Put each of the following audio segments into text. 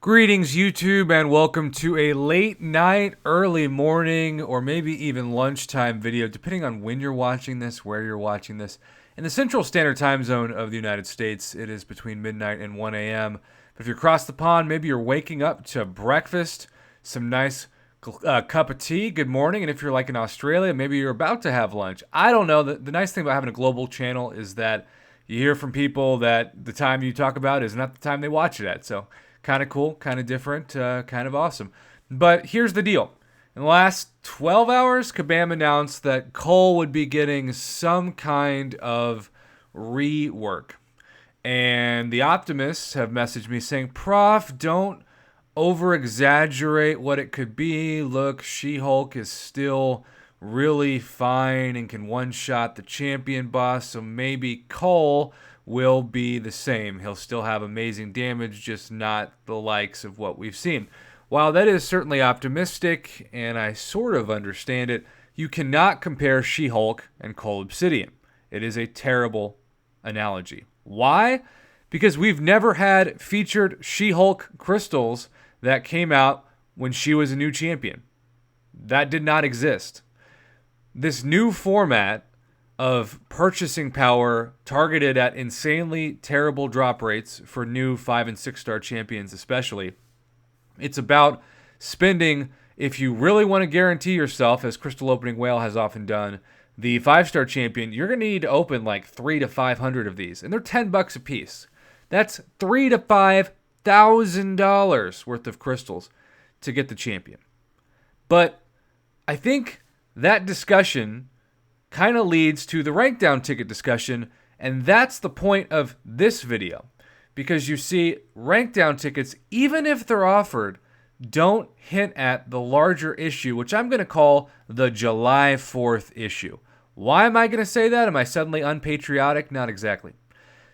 Greetings, YouTube, and welcome to a late night, early morning, or maybe even lunchtime video, depending on when you're watching this, where you're watching this. In the Central Standard Time Zone of the United States, it is between midnight and 1 a.m. But if you're across the pond, maybe you're waking up to breakfast, some nice cup of tea, good morning. And if you're like in Australia, maybe you're about to have lunch. I don't know. The nice thing about having a global channel is that you hear from people that the time you talk about is not the time they watch it at. So kind of cool, kind of different, kind of awesome. But here's the deal. In the last 12 hours, Kabam announced that Cull would be getting some kind of rework. And the optimists have messaged me saying, Prof, don't over-exaggerate what it could be. Look, She-Hulk is still really fine and can one-shot the champion boss, so maybe Cull will be the same. He'll still have amazing damage, just not the likes of what we've seen. While that is certainly optimistic, and I sort of understand it, you cannot compare She-Hulk and Cull Obsidian. It is a terrible analogy. Why? Because we've never had featured She-Hulk crystals that came out when she was a new champion. That did not exist. This new format of purchasing power targeted at insanely terrible drop rates for new 5 and 6 star champions especially. It's about spending, if you really want to guarantee yourself, as Crystal Opening Whale has often done, the 5-star champion, you're going to need to open like 300 to 500 of these, and they're $10 a piece. That's $3,000 to $5,000 worth of crystals to get the champion. But I think that discussion kind of leads to the rank down ticket discussion, and that's the point of this video. Because you see, rank down tickets, even if they're offered, don't hint at the larger issue, which I'm going to call the July 4th issue. Why am I going to say that? Am I suddenly unpatriotic? Not exactly.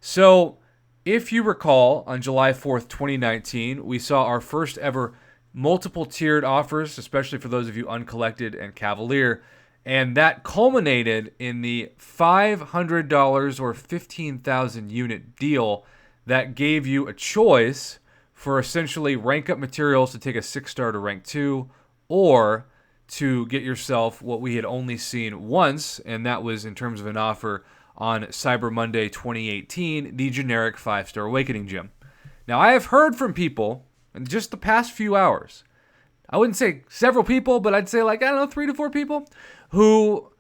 So, if you recall, on July 4th, 2019, we saw our first ever multiple tiered offers, especially for those of you uncollected and Cavalier. And that culminated in the $500 or 15,000 unit deal that gave you a choice for essentially rank up materials to take a 6-star to rank 2, or to get yourself what we had only seen once, and that was in terms of an offer on Cyber Monday 2018, the generic 5-star Awakening Gem. Now, I have heard from people in just the past few hours, I wouldn't say several people, but I'd say 3 to 4 people who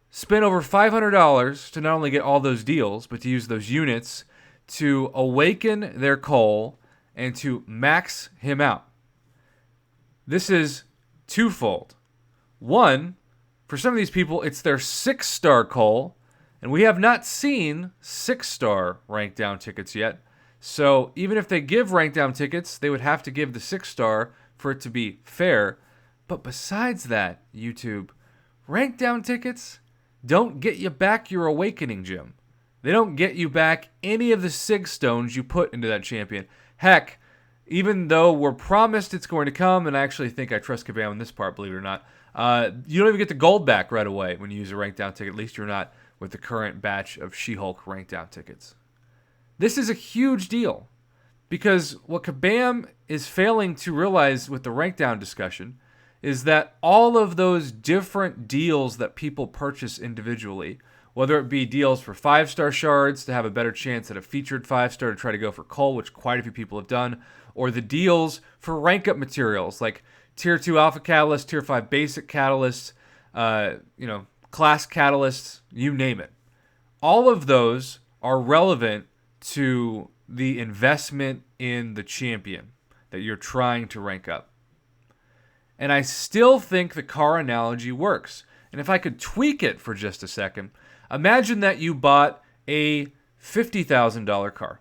spent over $500 to not only get all those deals, but to use those units to awaken their Cull and to max him out. This is twofold. One, for some of these people, it's their 6-star Cull, and we have not seen 6-star rank down tickets yet. So even if they give rank down tickets, they would have to give the 6-star for it to be fair. But besides that, YouTube, rank down tickets don't get you back your Awakening Gem. They don't get you back any of the Sig Stones you put into that champion. Heck, even though we're promised it's going to come, and I actually think I trust Kabam on this part, believe it or not, you don't even get the gold back right away when you use a rank down ticket. At least you're not with the current batch of She-Hulk rank down tickets. This is a huge deal, because what Kabam is failing to realize with the rank down discussion is that all of those different deals that people purchase individually, whether it be deals for 5-star shards to have a better chance at a featured 5-star to try to go for Cull, which quite a few people have done, or the deals for rank up materials like Tier 2 Alpha Catalysts, Tier 5 Basic Catalysts, Class Catalysts, you name it. All of those are relevant to the investment in the champion that you're trying to rank up. And I still think the car analogy works. And if I could tweak it for just a second, imagine that you bought a $50,000 car.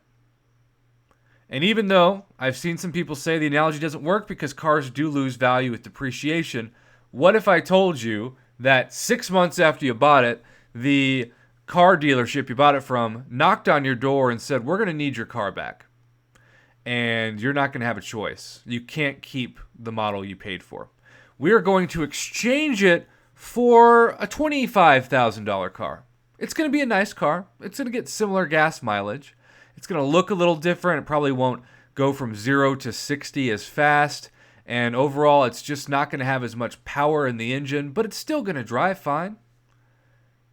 And even though I've seen some people say the analogy doesn't work because cars do lose value with depreciation, what if I told you that 6 months after you bought it, the car dealership you bought it from knocked on your door and said, we're going to need your car back. And you're not going to have a choice. You can't keep the model you paid for. We are going to exchange it for a $25,000 car. It's going to be a nice car. It's going to get similar gas mileage. It's going to look a little different. It probably won't go from 0 to 60 as fast. And overall, it's just not going to have as much power in the engine, but it's still going to drive fine.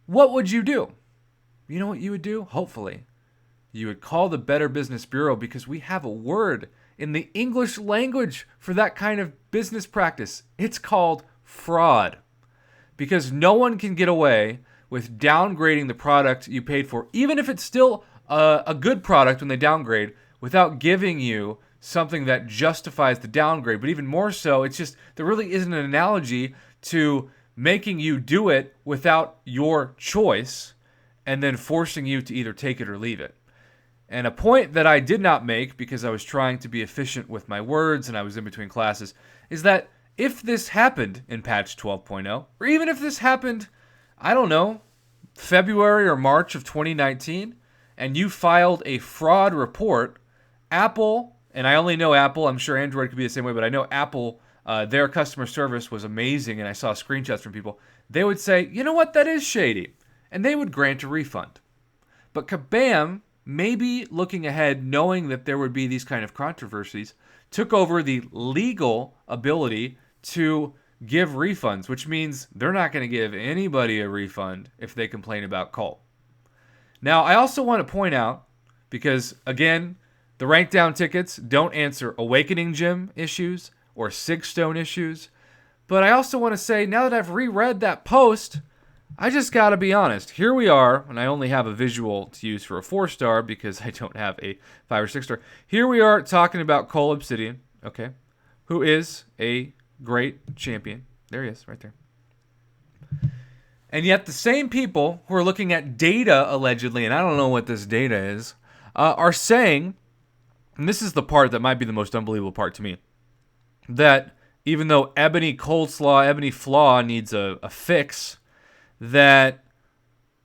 What would you do? You know what you would do? Hopefully, you would call the Better Business Bureau, because we have a word in the English language for that kind of business practice. It's called fraud. Because no one can get away with downgrading the product you paid for, even if it's still a good product when they downgrade, without giving you something that justifies the downgrade. But even more so, it's just, there really isn't an analogy to making you do it without your choice and then forcing you to either take it or leave it. And a point that I did not make, because I was trying to be efficient with my words and I was in between classes, is that if this happened in patch 12.0, or even if this happened, I don't know, February or March of 2019, and you filed a fraud report, Apple, and I only know Apple, I'm sure Android could be the same way, but I know Apple, their customer service was amazing, and I saw screenshots from people. They would say, you know what, that is shady, and they would grant a refund. But Kabam, maybe looking ahead, knowing that there would be these kind of controversies, took over the legal ability to give refunds, which means they're not going to give anybody a refund if they complain about Cull. Now, I also want to point out, because again, the rank down tickets don't answer Awakening Gym issues or Sigstone issues, but I also want to say, now that I've reread that post, I just got to be honest. Here we are, and I only have a visual to use for a 4-star because I don't have a 5 or 6-star. Here we are talking about Cull Obsidian, okay, who is a great champion. There he is, right there. And yet the same people who are looking at data, allegedly, and I don't know what this data is, are saying, and this is the part that might be the most unbelievable part to me, that even though Ebony Flaw needs a fix, that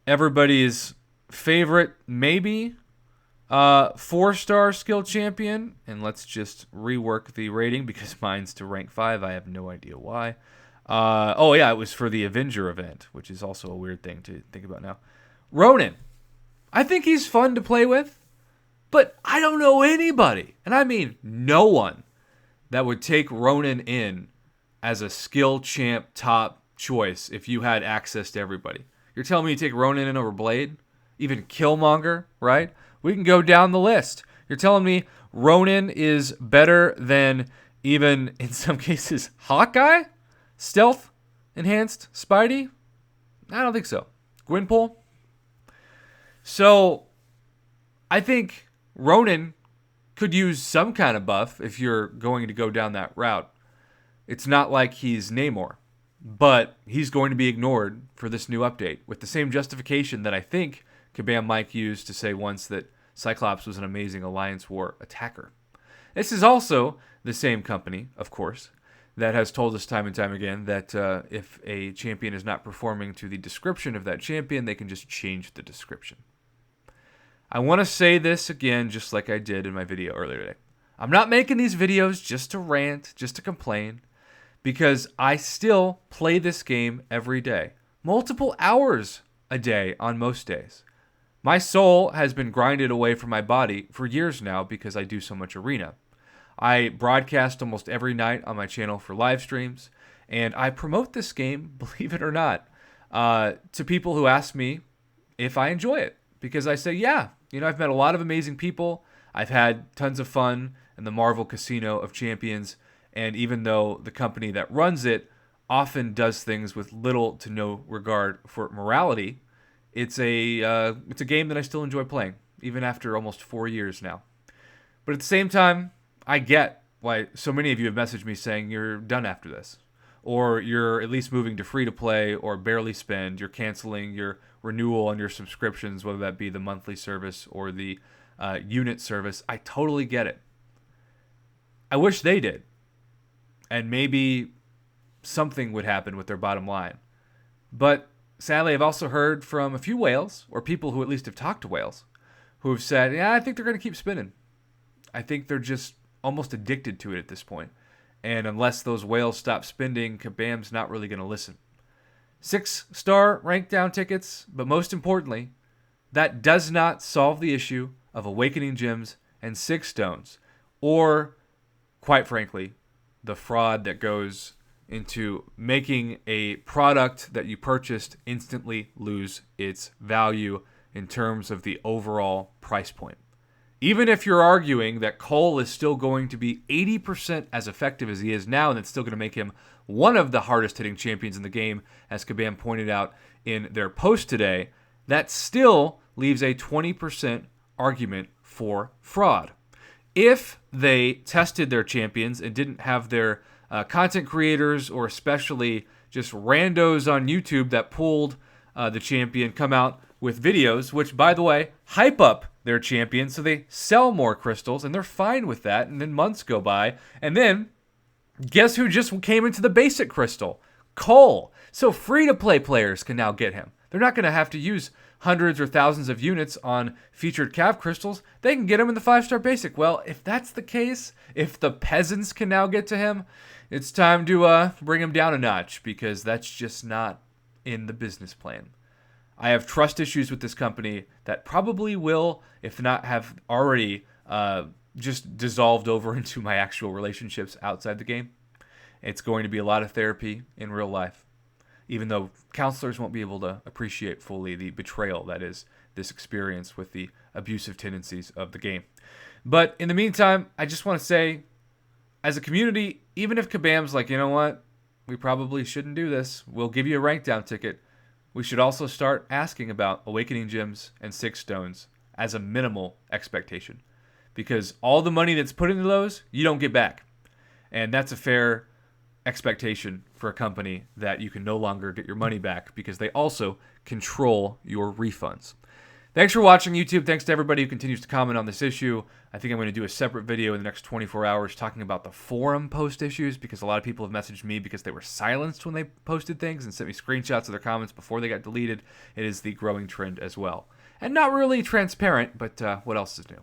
everybody's favorite, maybe, 4-star skill champion, and let's just rework the rating because mine's to rank 5. I have no idea why. It was for the Avenger event, which is also a weird thing to think about now. Ronin. I think he's fun to play with, but I don't know anybody, and I mean no one, that would take Ronin in as a skill champ top choice if you had access to everybody. You're telling me you take Ronin in over Blade? Even Killmonger, right? We can go down the list. You're telling me Ronin is better than even, in some cases, Hawkeye? Stealth? Enhanced? Spidey? I don't think so. Gwynpool? So, I think Ronin could use some kind of buff if you're going to go down that route. It's not like he's Namor, but he's going to be ignored for this new update with the same justification that I think Kabam Mike used to say once that Cyclops was an amazing Alliance War attacker. This is also the same company, of course, that has told us time and time again that if a champion is not performing to the description of that champion, they can just change the description. I want to say this again, just like I did in my video earlier today. I'm not making these videos just to rant, just to complain, because I still play this game every day. Multiple hours a day on most days. My soul has been grinded away from my body for years now because I do so much arena. I broadcast almost every night on my channel for live streams, and I promote this game, believe it or not, to people who ask me if I enjoy it. Because I say, yeah, I've met a lot of amazing people. I've had tons of fun in the Marvel Casino of Champions, and even though the company that runs it often does things with little to no regard for morality, it's a game that I still enjoy playing, even after almost 4 years now. But at the same time, I get why so many of you have messaged me saying you're done after this, or you're at least moving to free-to-play or barely spend, you're canceling your renewal on your subscriptions, whether that be the monthly service or the unit service. I totally get it. I wish they did. And maybe something would happen with their bottom line. But sadly, I've also heard from a few whales, or people who at least have talked to whales, who have said, yeah, I think they're going to keep spinning. I think they're just almost addicted to it at this point. And unless those whales stop spending, Kabam's not really going to listen. 6-star rank down tickets, but most importantly, that does not solve the issue of Awakening Gems and Sigstones, or, quite frankly, the fraud that goes into making a product that you purchased instantly lose its value in terms of the overall price point. Even if you're arguing that Cull is still going to be 80% as effective as he is now, and it's still going to make him one of the hardest hitting champions in the game, as Kabam pointed out in their post today, that still leaves a 20% argument for fraud. If they tested their champions and didn't have their content creators or especially just randos on YouTube that pulled the champion come out with videos, which, by the way, hype up their champion so they sell more crystals, and they're fine with that, and then months go by, and then guess who just came into the basic crystal? Cull. So free-to-play players can now get him. They're not going to have to use hundreds or thousands of units on featured cav crystals. They can get him in the 5-star basic. Well, if that's the case, if the peasants can now get to him, it's time to bring him down a notch, because that's just not in the business plan. I have trust issues with this company that probably will, if not have already, just dissolved over into my actual relationships outside the game. It's going to be a lot of therapy in real life, even though counselors won't be able to appreciate fully the betrayal that is this experience with the abusive tendencies of the game. But in the meantime, I just want to say, as a community, even if Kabam's like, you know what, we probably shouldn't do this, we'll give you a rank down ticket, we should also start asking about Awakening Gems and 6 Stones as a minimal expectation. Because all the money that's put into those, you don't get back. And that's a fair expectation for a company that you can no longer get your money back, because they also control your refunds. Thanks for watching, YouTube. Thanks to everybody who continues to comment on this issue. I think I'm going to do a separate video in the next 24 hours talking about the forum post issues, because a lot of people have messaged me because they were silenced when they posted things and sent me screenshots of their comments before they got deleted. It is the growing trend as well. And not really transparent, but what else is new?